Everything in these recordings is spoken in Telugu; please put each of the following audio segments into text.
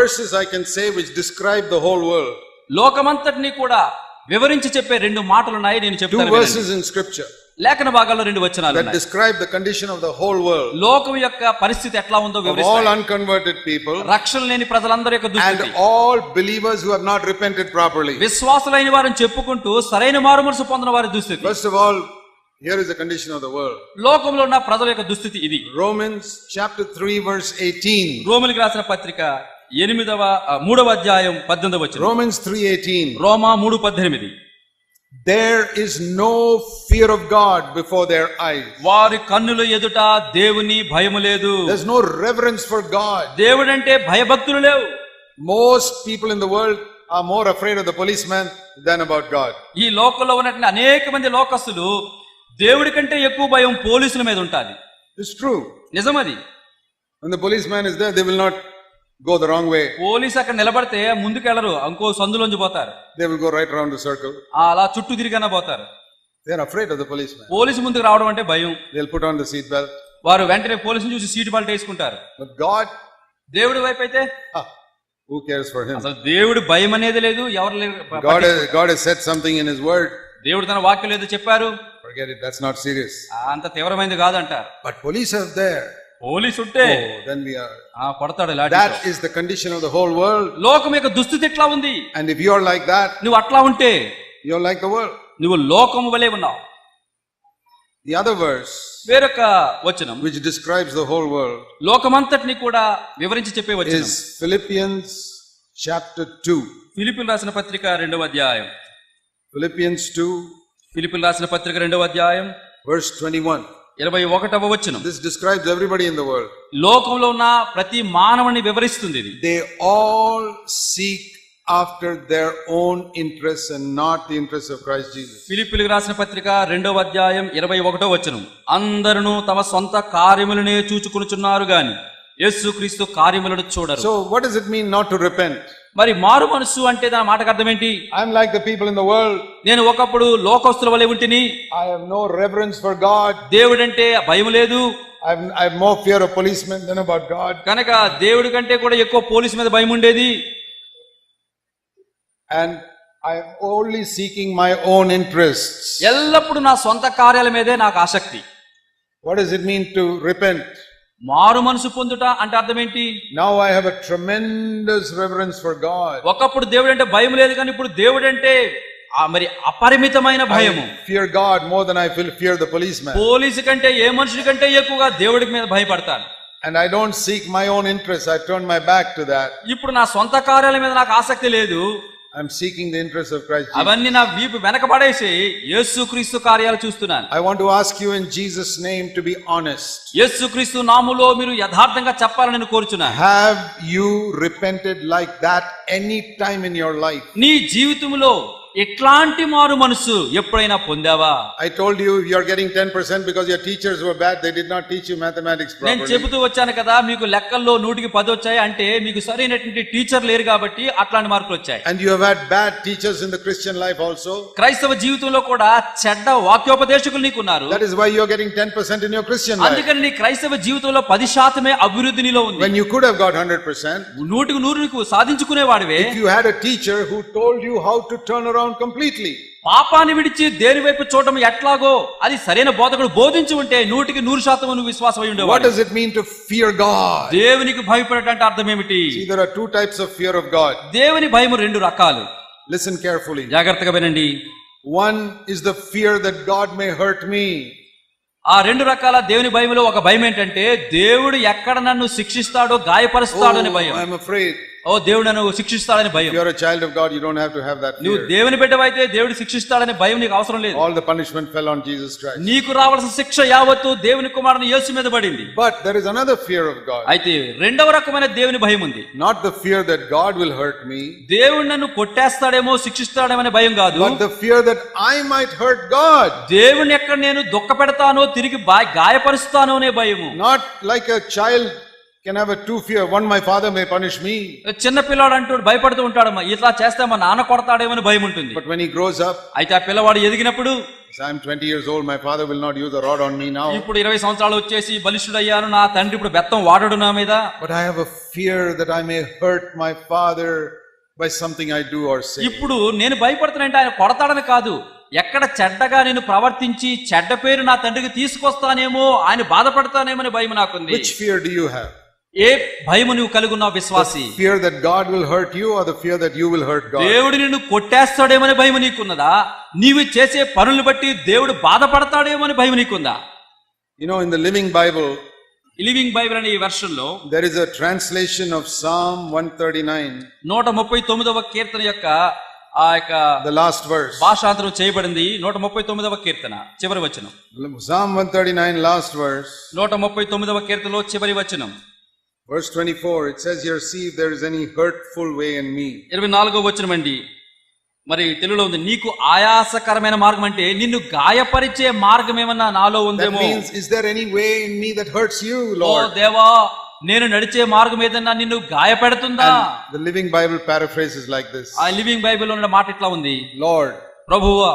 verses I can say which describe the whole world. లోకమంతటిని కూడా వివరించి చెప్పే రెండు మాటలు ఉన్నాయి, నేను Two చెప్తాను. verses in scripture లేఖన భాగాల్లో రెండు వచనాలు that ఉన్నాయి. describe the condition of the whole world. లోకం యొక్క పరిస్థితి ఎట్లా ఉందో Of all వివరిస్తాయి. unconverted people రక్షణ లేని ప్రజలందరి యొక్క and దుస్థితి, all believers who have not repented properly. విశ్వాసులైన వారిని చెప్పుకుంటూ సరైన మారుమనసు పొందిన వారి దుస్థితి. First of all, here is the condition of the world. లోకంలో ఉన్న ప్రజల యొక్క దుస్థితి ఇది. Romans chapter 3 verse 18. రోమీయులకు రాసిన పత్రిక 3వ అధ్యాయం 18వ వచనం. Romans 3:18. Roma 3:18. There is no fear of God before their eyes. వారి కన్నుల ఎదుట దేవుని భయము లేదు. There's no reverence for God. దేవుడంటే భయభక్తులు లేవు. Most people in the world are more afraid of the policeman than about God. ఈ లోకంలో ఉన్నటువంటి అనేక మంది లోకస్తులు దేవుడి కంటే ఎక్కువ భయం పోలీసుల మీద ఉంటాది. It's true. నిజమది. When the policeman is there, they will not go the wrong way. Police అక్కడ నిలబడితే ముందుకెళ్లరు, ఇంకో సందులోంచి పోతారు. They will go right around the circle. అలా చుట్టూ తిరిగానే పోతారు. They are afraid of the policeman. Police ముందుకు రావడం అంటే భయం. They'll put on the seat belt. వారు వెంటనే పోలీసుని చూసి సీటు బెల్ట్ వేసుకుంటారు. But God, దేవుడి వైపు అయితే who cares for him? అసలు దేవుడి భయం అనేది లేదు. ఎవరు లేరు. God has said something in his word. దేవుడు తన వాక్యం ఏదో చెప్పారు, Forget it, that's not serious. అంత తీవ్రమైనది కాదంటారు. But police are there. Police ఉంటే Then we are. కొడతాడు. That is the condition of the whole world. లోకం యొక్క దుస్థితి ఎట్లా ఉంది. And if you are like that, నువ్వు అట్లా ఉంటే you're like the world. నువ్వు లోకము వలె ఉన్నావు. The other verse వేరొక వచనం which describes the whole world లోకమంతటిని కూడా వివరించి చెప్పే వచనం is Philippians chapter 2. ఫిలిప్పీయులకు రాసిన పత్రిక 2వ అధ్యాయం. Philippians 2 ఫిలిప్పీయులకు రాసిన పత్రిక 2వ అధ్యాయం verse 21. 21వ వచనం. This describes everybody in the world. లోకంలో ఉన్న ప్రతి మానవుని వివరిస్తుంది ఇది. They all seek after their own interests and not the interests of Christ Jesus. ఫిలిప్పీయులకు రాసిన పత్రిక 2వ అధ్యాయం 21వ వచనం. అందరూ తమ సొంత కార్యములనే చూచుకొనుచున్నారు గాని యేసుక్రీస్తు కార్యములను చూడరు. So what does it mean not to repent? మరి మారు మనసు అంటే దాని మాటకు అర్థం ఏంటి? I'm like the people in the world. నేను ఒకప్పుడు లోకస్తుల వలె ఉంటిని. I have no reverence for God. దేవుడంటే భయం లేదు. I have more fear of policemen than about God. కనుక దేవుడి కంటే కూడా ఎక్కువ పోలీసు మీద భయం ఉండేది. And I am only seeking my own interests. ఎల్లప్పుడూ నా సొంత కార్యాల మీదే నాకు ఆసక్తి. What does it mean to repent? మారు మనసు పొందుట అంటే అర్థం ఏంటి? Now I have a tremendous reverence for God. ఒకప్పుడు దేవుడు అంటే భయం లేదు, కానీ ఇప్పుడు దేవుడు అంటే మరి అపరిమితమైన భయము. I fear God more than I fear the policeman. Police కంటే ఏ మనుషుడి కంటే ఎక్కువగా దేవుడి మీద భయపడతాను. And I don't seek my own interests. I turn my back to that. ఇప్పుడు నా సొంత కార్యాల మీద నాకు ఆసక్తి లేదు. I'm seeking the interests of Christ Jesus. అవన్నీ నా వీపు వెనకబడేసి యేసుక్రీస్తు కార్యాలు చూస్తున్నాను. I want to ask you in Jesus' name to be honest. యేసుక్రీస్తు నామములో మీరు యథార్థంగా చెప్పాలని నేను కోరుచున్నాను. Have you repented like that any time in your life? నీ జీవితంలో ఎట్లాంటి మారు మనసు ఎప్పుడైనా పొందావా? I told you you're getting 10% because your teachers were bad. They did not teach you mathematics నేను properly. చెబుతూ వచ్చాను కదా, మీకు లెక్కల్లో 100కి 10 వచ్చాయి అంటే మీకు సరైనటువంటి టీచర్ లేరు కాబట్టి అట్లాంటి మార్కులు వచ్చాయి. And you have had bad teachers in the Christian life also. క్రైస్తవ జీవితంలో కూడా చెడ్డ వాక్యోపదేశకులు నీకున్నారు. That is why you're getting 10% in your Christian life. అందుకని నీ క్రైస్తవ జీవితంలో 10% అభివృద్ధి నీలో ఉంది. When you could have got 100%. 100కి 100 సాధించుకునేవాడివే. If you had a teacher who told you how to turn around completely. పాపాన్ని విడిచి దేని వైపు చూడటం ఎట్లాగో అది సరైన బోధకుడు బోధించి ఉంటే 100కి 100% నువ్వు విశ్వాసమై ఉండేవాడు. What does it mean to fear God? దేవునికి భయపడటం అర్థం ఏమిటి? See, there are two types of fear of God. దేవుని భయము 2 రకాలు. Listen carefully. జాగ్రత్తగా వినండి. One is the fear that God may hurt me. ఆ 2 రకాల దేవుని భయములో ఒక భయం ఏంటంటే దేవుడు ఎక్కడ నన్ను శిక్షిస్తాడో గాయపరుస్తాడో అనే భయం. I'm afraid. దేవుడు నన్ను శిక్షిస్తాడని భయం. If you're a child of God, you don't have to have that నువ్వు fear. దేవుని బిడ్డవైతే దేవుడు శిక్షిస్తాడని భయం నీకు అవసరం లేదు. All the punishment fell on Jesus Christ. నీకు రావాల్సిన శిక్ష యావత్తు దేవుని కుమారుని యేసు మీద పడింది. But there is another fear of God. అయితే రెండవ రకమైన దేవుని భయం ఉంది. Not the fear that God will hurt me. దేవుడు నన్ను కొట్టేస్తాడేమో శిక్షిస్తాడేమో అనే భయం కాదు. But the fear that I might hurt God. దేవుని ఎక్కడ నేను దుఃఖ పెడతానో తిరిగి గాయపరుస్తానో అనే భయము. Not like a child can have a two fear. One, my father may punish me. చిన్న పిల్లాడు అంటూ భయపడుతూ ఉంటాడమ్మా, ఇట్లా చేస్తే మా నాన్న కొడతాడేమని భయం ఉంటుంది. But when he grows up, అయితే ఆ పిల్లవాడు ఎదిగినప్పుడు, I'm 20 years old, my father will not use a rod on me now. ఇప్పుడు 20 సంవత్సరాలు వచ్చేసి బలిష్ఠుడయ్యాను, నా తండ్రి ఇప్పుడు బెత్తం వాడడు నా మీద. But I have a fear that I may hurt my father by something I do or say. ఇప్పుడు నేను భయపడుతున్నానంటే ఆయన కొడతాడని కాదు, ఎక్కడ చెడ్డగా నేను ప్రవర్తించి చెడ్డ పేరు నా తండ్రికి తీసుకొస్తానేమో, ఆయన బాధపడతానేమని భయం నాకుంది. Which fear do you have? ఏ భయము నువ్వు కలుగున్నావు విశ్వాసి? Fear that God will hurt you or the fear that you will hurt God? దేవుడు నిన్ను కొట్టేస్తాడేమని భయం నీకున్నదా, నీవు చేసే పనులు బట్టి దేవుడు బాధపడతాడేమని భయం నీకుందా? You know, in the Living Bible, living Bible అనే ఈ వెర్షన్ లో there is a translation of Psalm 139, 139వ కీర్తన యొక్క ఆ యొక్క the last verse. భాషాంతరం చేయబడింది. 139వ కీర్తన చివరి వచనం. Psalm 139, last verse. 139వ కీర్తనలో చివరి వచనం. Verse 24, it says here, see if there is any hurtful way in me. 24వ వచనం అండి. మరి తెలుగులో ఉంది, నీకు ఆయాసకరమైన మార్గం అంటే నిన్ను గాయపరిచే మార్గం ఏమన్నా నాలో That ఉందేమో. means, is there any way in me that hurts you, oh Lord? దేవా, నేను నడిచే మార్గం ఏదన్నా నిన్ను గాయపెడుతుందా? And the Living Bible paraphrases like this. ఆ లివింగ్ బైబిల్ లో ఉన్న మాట ఇట్లా ఉంది, Lord, ప్రభువా,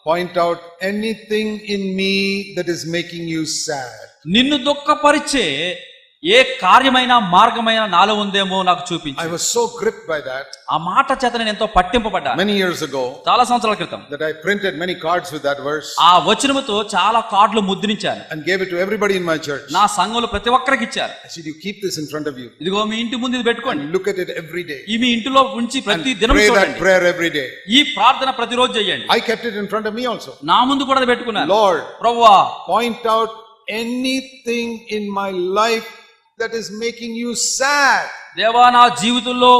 point out anything in me that is making you sad. నిన్ను దుఃఖపరిచే ఏ కార్యమైన మార్గమైన నాలో ఉందేమో నాకు చూపించు. I was so gripped by that ఆ మాట చేత నేను ఎంతో పట్టింపబడ్డా. many years ago చాలా సంవత్సరాల క్రితం that I printed many cards with that verse ఆ వచనముతో చాలా కార్డులు ముద్రించాను. and gave it to everybody in my church. నా సంఘంలో ప్రతి ఒక్కరికి ఇచ్చారు. I said, you keep this in front of you ఇదిగో మీ ఇంటి ముందు ఇది పెట్టుకోండి, and look at it every day. ఈ మీ ఇంటిలో ఉంచి ప్రతి దినం Pray that చూడండి. prayer every day. ఈ ప్రార్థన ప్రతిరోజు చేయండి. I kept it in front of me also. నా ముందు కూడా అది పెట్టుకున్నాను. Lord, ప్రభువా, point out anything in my life that is making you sad. దేవా, నా జీవితంలో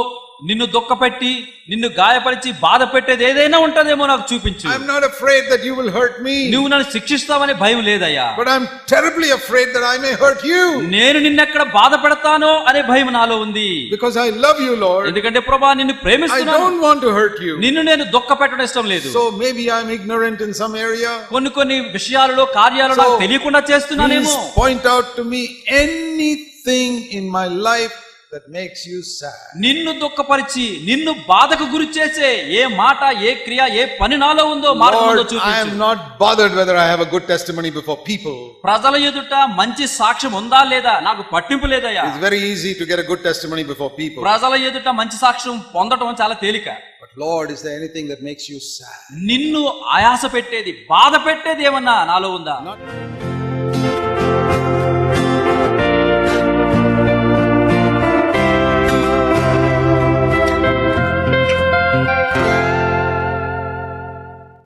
నిన్ను దుఃఖపెట్టి నిన్ను గాయపరిచి బాధ పెట్టేది ఏదైనా ఉంటదేమో నాకు చూపించు. I'm not afraid that you will hurt me, నువ్వు నన్ను శిక్షిస్తావనే భయం లేదయ్యా, but I'm terribly afraid that I may hurt you, నేను నిన్నెక్కడ బాధ పెడతానో అనే భయం నాలో ఉంది. because I love you, Lord. ఎందుకంటే ప్రభా, నిన్ను I ప్రేమిస్తున్నాను, don't want to hurt you. నిన్ను నేను దుఃఖ పెట్టడం ఇష్టం లేదు. So maybe I'm ignorant in some area. కొన్ని విషయాలలో కార్యాలు నాకు తెలియకుండా చేస్తున్నానేమో. Please point out to me anything in my life that makes you sad. నిన్ను దుఃఖపరిచి నిన్ను బాధకు గురి చేసే ఏ మాట, ఏ క్రియ, ఏ పని నాలో ఉందో మార్గంలో Lord, I చూపించు. am not bothered whether I have a good testimony before people. ప్రజల ఎదుట మంచి సాక్ష్యం ఉందా లేదా నాకు పట్టింపు లేదయ్యా. It's very easy to get a good testimony before people. ప్రజల ఎదుట మంచి సాక్ష్యం పొందడం చాలా తేలిక. But Lord, is there anything that makes you sad? నిన్ను ఆయాస పెట్టేది, బాధ పెట్టేది ఏమన్నా నాలో ఉందా? Not